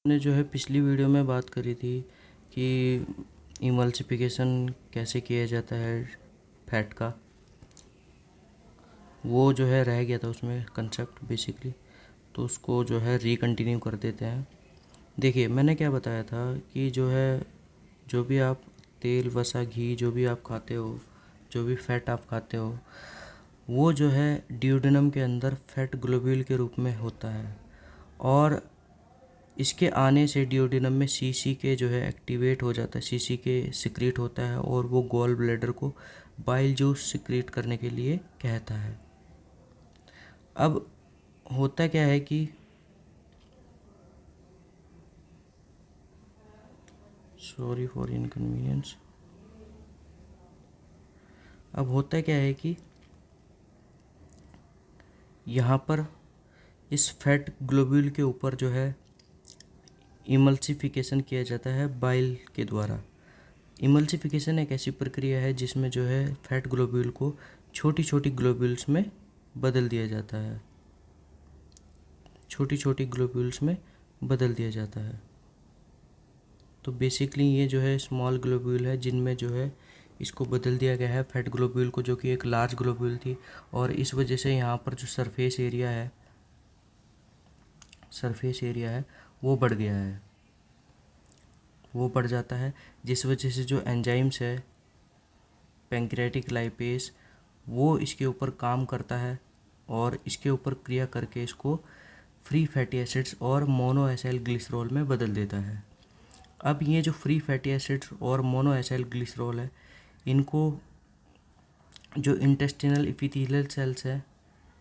ने जो है पिछली वीडियो में बात करी थी कि इमल्सिफिकेशन कैसे किया जाता है फैट का। वो जो है रह गया था उसमें कंसेप्ट बेसिकली, तो उसको जो है रिकंटिन्यू कर देते हैं। देखिए, मैंने क्या बताया था कि जो है जो भी आप तेल वसा घी जो भी आप खाते हो, जो भी फैट आप खाते हो, वो जो है ड्यूडेनम के अंदर फैट ग्लोब्यूल के रूप में होता है। और इसके आने से डिओडिनम में सीसी के जो है एक्टिवेट हो जाता है, सीसी के सिक्रीट होता है और वो गॉल ब्लैडर को बाइल जूस सिक्रीट करने के लिए कहता है। अब होता क्या है कि सॉरी फॉर इनकन्वीनियंस। अब होता क्या है कि यहाँ पर इस फैट ग्लोब्यूल के ऊपर जो है इमल्सिफिकेशन किया जाता है बाइल के द्वारा। इमल्सिफिकेशन एक ऐसी प्रक्रिया है जिसमें जो है फैट ग्लोब्यूल को छोटी छोटी ग्लोब्यूल्स में बदल दिया जाता है, छोटी छोटी ग्लोब्यूल्स में बदल दिया जाता है। तो बेसिकली ये जो है स्मॉल ग्लोब्यूल है जिनमें जो है इसको बदल दिया गया है फैट ग्लोब्यूल को, जो कि एक लार्ज ग्लोब्यूल थी। और इस वजह से यहाँ पर जो सरफेस एरिया है वो बढ़ गया है, वो बढ़ जाता है, जिस वजह से जो एंजाइम्स है पैंक्रियाटिक लाइपेज वो इसके ऊपर काम करता है और इसके ऊपर क्रिया करके इसको फ्री फैटी एसिड्स और मोनो एसाइल ग्लिसरॉल में बदल देता है। अब ये जो फ्री फैटी एसिड्स और मोनो एसाइल ग्लिसरॉल है, इनको जो इंटेस्टिनल इपिथेलियल सेल्स है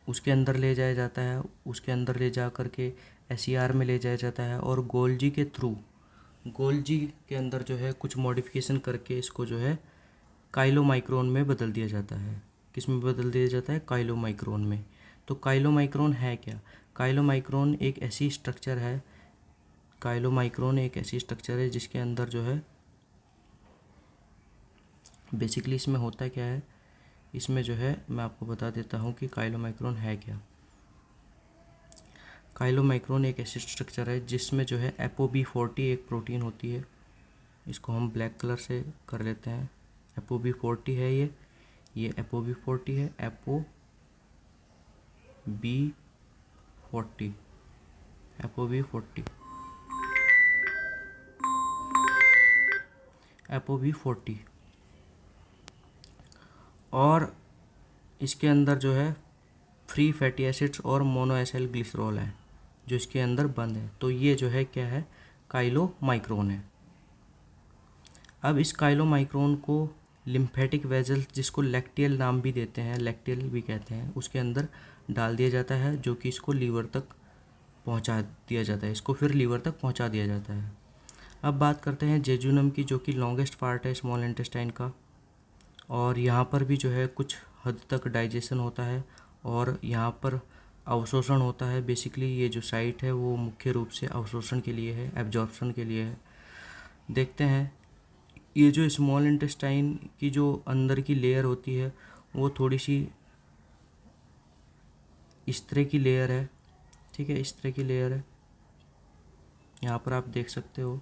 उसके अंदर ले जाया जाता है, उसके अंदर ले जा करके एसईआर में ले जाया जाता है और गोल्जी के थ्रू, गोल्जी के अंदर जो है कुछ मॉडिफिकेशन करके इसको जो है काइलोमाइक्रोन में बदल दिया जाता है। किस में बदल दिया जाता है? काइलोमाइक्रोन में। तो काइलोमाइक्रोन है क्या? काइलोमाइक्रोन एक ऐसी स्ट्रक्चर है, काइलोमाइक्रोन एक ऐसी स्ट्रक्चर है जिसके अंदर जो है बेसिकली इसमें होता क्या है, इसमें जो है मैं आपको बता देता हूँ कि काइलोमाइक्रोन है क्या। काइलोमाइक्रोन एक ऐसी स्ट्रक्चर है जिसमें जो है ApoB40 एक प्रोटीन होती है। इसको हम ब्लैक कलर से कर लेते हैं। ApoB40 है ये ApoB40 है, ApoB40, ApoB40, ApoB40। और इसके अंदर जो है फ्री फैटी एसिड्स और मोनोएसाइल ग्लिसरॉल है जो इसके अंदर बंद है। तो ये जो है क्या है? काइलोमाइक्रोन है। अब इस काइलोमाइक्रोन को लिम्फेटिक वेजल्स, जिसको लैक्टियल नाम भी देते हैं, लैक्टियल भी कहते हैं, उसके अंदर डाल दिया जाता है, जो कि इसको लीवर तक पहुंचा दिया जाता है, इसको फिर लीवर तक पहुंचा दिया जाता है। अब बात करते हैं जेजुनम की, जो कि लॉन्गेस्ट पार्ट है स्मॉल इंटेस्टाइन का। और यहाँ पर भी जो है कुछ हद तक डाइजेशन होता है और यहाँ पर अवशोषण होता है। बेसिकली ये जो साइट है वो मुख्य रूप से अवशोषण के लिए है, एब्जॉर्प्शन के लिए है। देखते हैं, ये जो स्मॉल इंटेस्टाइन की जो अंदर की लेयर होती है वो थोड़ी सी इस तरह की लेयर है, ठीक है, इस तरह की लेयर है। यहाँ पर आप देख सकते हो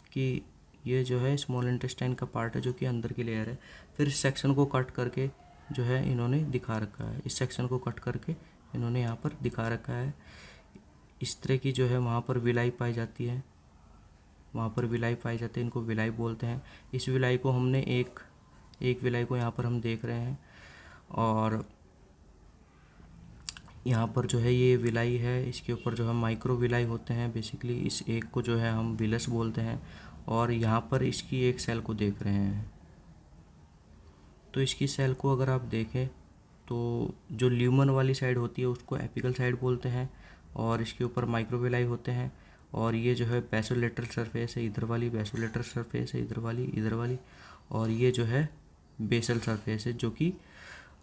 कि ये जो है स्मॉल इंटेस्टाइन का पार्ट है जो कि अंदर की लेयर है। फिर इस सेक्शन को कट करके जो है इन्होंने दिखा रखा है, इस सेक्शन को कट करके इन्होंने यहाँ पर दिखा रखा है। इस तरह की जो है वहाँ पर विलाई पाई जाती है, वहाँ पर विलाई पाई जाती है, इनको विलाई बोलते हैं। इस विलाई को हमने एक विलाई को यहाँ पर हम देख रहे हैं और यहाँ पर जो है ये विलाई है, इसके ऊपर जो है माइक्रो विलाई होते हैं। बेसिकली इस एक को जो है हम विलस बोलते हैं और यहाँ पर इसकी एक सेल को देख रहे हैं। तो इसकी सेल को अगर आप देखें तो जो ल्यूमन वाली साइड होती है उसको एपिकल साइड बोलते हैं और इसके ऊपर माइक्रोविलाई होते हैं। और ये जो है बेसोलेटरल सरफेस है, इधर वाली बेसोलेटरल सरफेस है, इधर वाली, और ये जो है बेसल सरफेस है जो कि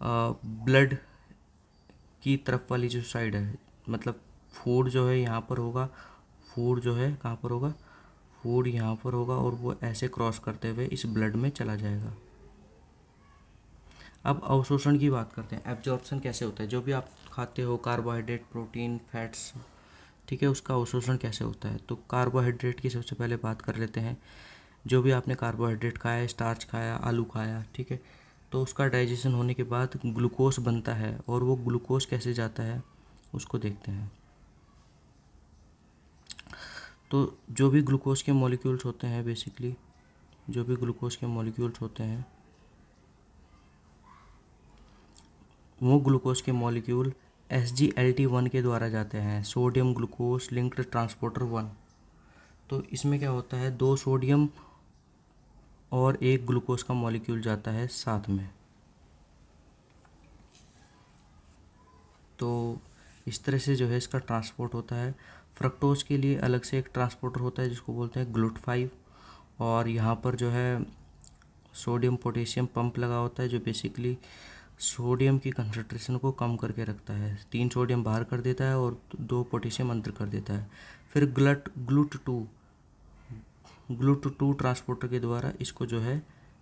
ब्लड की तरफ वाली जो साइड है। मतलब फूड जो है यहाँ पर होगा, फूड जो है कहाँ पर होगा? फूड यहाँ पर होगा और वो ऐसे क्रॉस करते हुए इस ब्लड में चला जाएगा। अब अवशोषण की बात करते हैं। एब्जॉर्प्शन कैसे होता है? जो भी आप खाते हो, कार्बोहाइड्रेट, प्रोटीन, फैट्स, ठीक है, उसका अवशोषण कैसे होता है। तो कार्बोहाइड्रेट की सबसे पहले बात कर लेते हैं। जो भी आपने कार्बोहाइड्रेट खाया, स्टार्च खाया, आलू खाया, ठीक है, तो उसका डाइजेशन होने के बाद ग्लूकोज बनता है, और वो ग्लूकोज कैसे जाता है उसको देखते हैं। तो जो भी ग्लूकोज के मॉलिक्यूल्स होते हैं, बेसिकली जो भी ग्लूकोज के मॉलिक्यूल्स होते हैं, वो ग्लूकोज के मॉलिक्यूल SGLT1 के द्वारा जाते हैं, सोडियम ग्लूकोज लिंक्ड ट्रांसपोर्टर 1। तो इसमें क्या होता है, 2 सोडियम और 1 ग्लूकोज का मॉलिक्यूल जाता है साथ में। तो इस तरह से जो है इसका ट्रांसपोर्ट होता है। फ्रक्टोज के लिए अलग से एक ट्रांसपोर्टर होता है जिसको बोलते हैं GLUT5, और यहाँ पर जो है सोडियम पोटेशियम पंप लगा होता है, जो बेसिकली सोडियम की कंसंट्रेशन को कम करके रखता है। 3 सोडियम बाहर कर देता है और 2 पोटेशियम अंदर कर देता है। फिर ग्लूट टू ट्रांसपोर्टर के द्वारा इसको जो है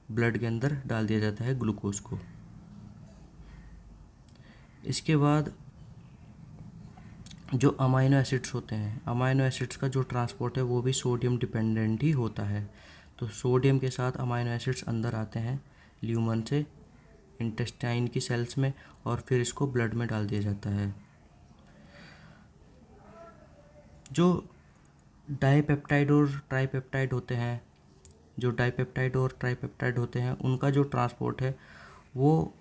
ब्लड के अंदर डाल दिया जाता है, ग्लूकोज को। इसके बाद जो अमाइनो एसिड्स होते हैं, अमाइनो एसिड्स का जो ट्रांसपोर्ट है वो भी सोडियम डिपेंडेंट ही होता है। तो सोडियम के साथ अमाइनो एसिड्स अंदर आते हैं ल्यूमन से इंटेस्टाइन की सेल्स में, और फिर इसको ब्लड में डाल दिया जाता है। जो डाइपेप्टाइड और ट्राइपेप्टाइड होते हैं, उनका जो ट्रांसपोर्ट है वो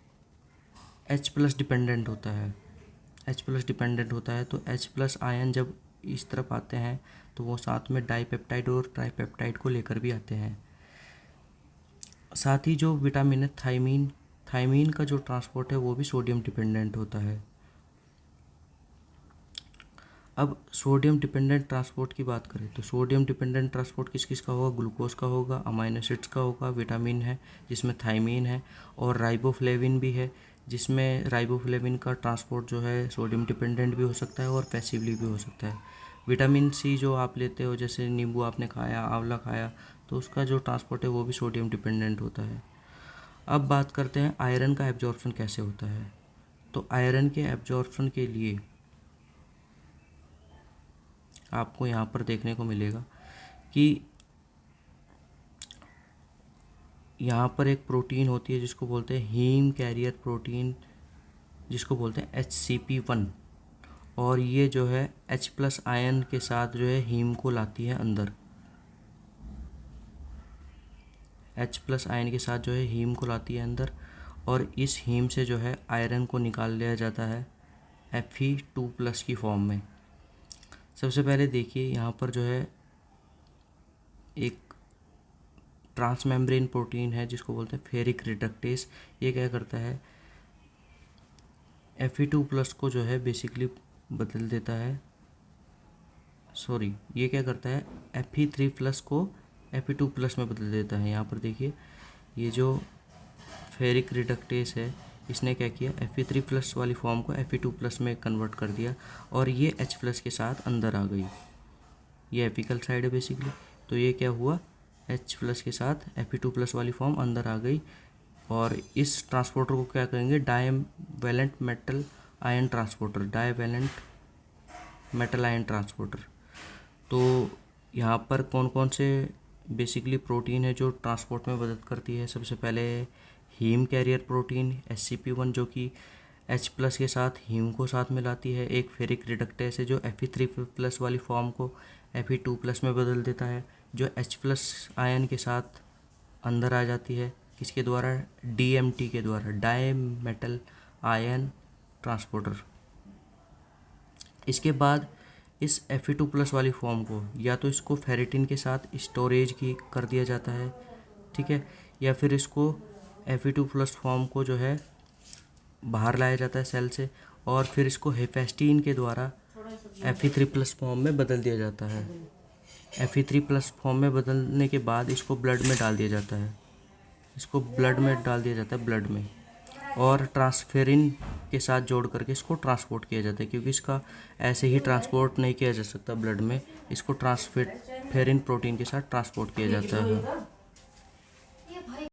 H+ डिपेंडेंट होता है। तो H+ आयन जब इस तरफ आते हैं तो वो साथ में डाइपेप्टाइड और ट्राइपेप्टाइड को लेकर भी आते हैं। साथ ही जो विटामिन है थायमीन का जो ट्रांसपोर्ट है वो भी सोडियम डिपेंडेंट होता है। अब सोडियम डिपेंडेंट ट्रांसपोर्ट की बात करें तो सोडियम डिपेंडेंट ट्रांसपोर्ट किस किस का होगा, ग्लूकोज का होगा, अमाइनो एसिड्स का होगा, विटामिन है जिसमें थायमीन है, और राइबोफ्लेविन भी है जिसमें राइबोफ्लेविन का ट्रांसपोर्ट जो है सोडियम डिपेंडेंट भी हो सकता है और पैसिवली भी हो सकता है। विटामिन सी जो आप लेते हो, जैसे नींबू आपने खाया, आंवला खाया, तो उसका जो ट्रांसपोर्ट है वो भी सोडियम डिपेंडेंट होता है। अब बात करते हैं आयरन का एब्जॉर्प्शन कैसे होता है। तो आयरन के एब्जॉर्प्शन के लिए आपको यहाँ पर देखने को मिलेगा कि यहाँ पर एक प्रोटीन होती है जिसको बोलते हैं हीम कैरियर प्रोटीन, जिसको बोलते हैं HCP1, और ये जो है H+ आयन के साथ जो है हीम को लाती है अंदर। H+ आयन के साथ जो है हीम को लाती है अंदर, और इस हीम से जो है आयरन को निकाल लिया जाता है Fe2+ की फॉर्म में। सबसे पहले देखिए यहाँ पर जो है एक ट्रांसमेम्ब्रेन प्रोटीन है जिसको बोलते हैं फेरिक रिडक्टेस। ये क्या करता है, Fe2+ को जो है बेसिकली बदल देता है, ये क्या करता है, Fe3+ को Fe2+ में बदल देता है। यहाँ पर देखिए ये जो फेरिक रिडक्टेस है इसने क्या किया, Fe3+ वाली फॉर्म को Fe2+ में कन्वर्ट कर दिया, और ये H+ के साथ अंदर आ गई। ये एपिकल साइड है बेसिकली। तो ये क्या हुआ, H+ के साथ Fe2+ वाली फॉर्म अंदर आ गई, और इस ट्रांसपोर्टर को क्या करेंगे, डाईवैलेंट मेटल आयन ट्रांसपोर्टर। तो यहाँ पर कौन कौन से बेसिकली प्रोटीन है जो ट्रांसपोर्ट में मदद करती है। सबसे पहले हीम कैरियर प्रोटीन HCP1 जो कि H+ के साथ हीम को साथ मिलाती है। एक फेरिक रिडक्टेस है जो Fe3+ वाली फॉर्म को Fe2+ में बदल देता है, जो H+ आयन के साथ अंदर आ जाती है, किसके द्वारा, DMT के द्वारा, डाई मेटल आयन ट्रांसपोर्टर। इसके बाद इस Fe2+ वाली फॉर्म को या तो इसको फेरिटिन के साथ स्टोरेज की कर दिया जाता है, ठीक है, या फिर इसको Fe2+ फॉर्म को जो है बाहर लाया जाता है सेल से, और फिर इसको हेफेस्टीन के द्वारा Fe3+ फॉर्म में बदल दिया जाता है। Fe3+ फॉर्म में बदलने के बाद इसको ब्लड में डाल दिया जाता है, ब्लड में, और ट्रांसफेरिन के साथ जोड़ करके इसको ट्रांसपोर्ट किया जाता है, क्योंकि इसका ऐसे ही ट्रांसपोर्ट नहीं किया जा सकता ब्लड में, इसको ट्रांसफेरिन प्रोटीन के साथ ट्रांसपोर्ट किया जाता है।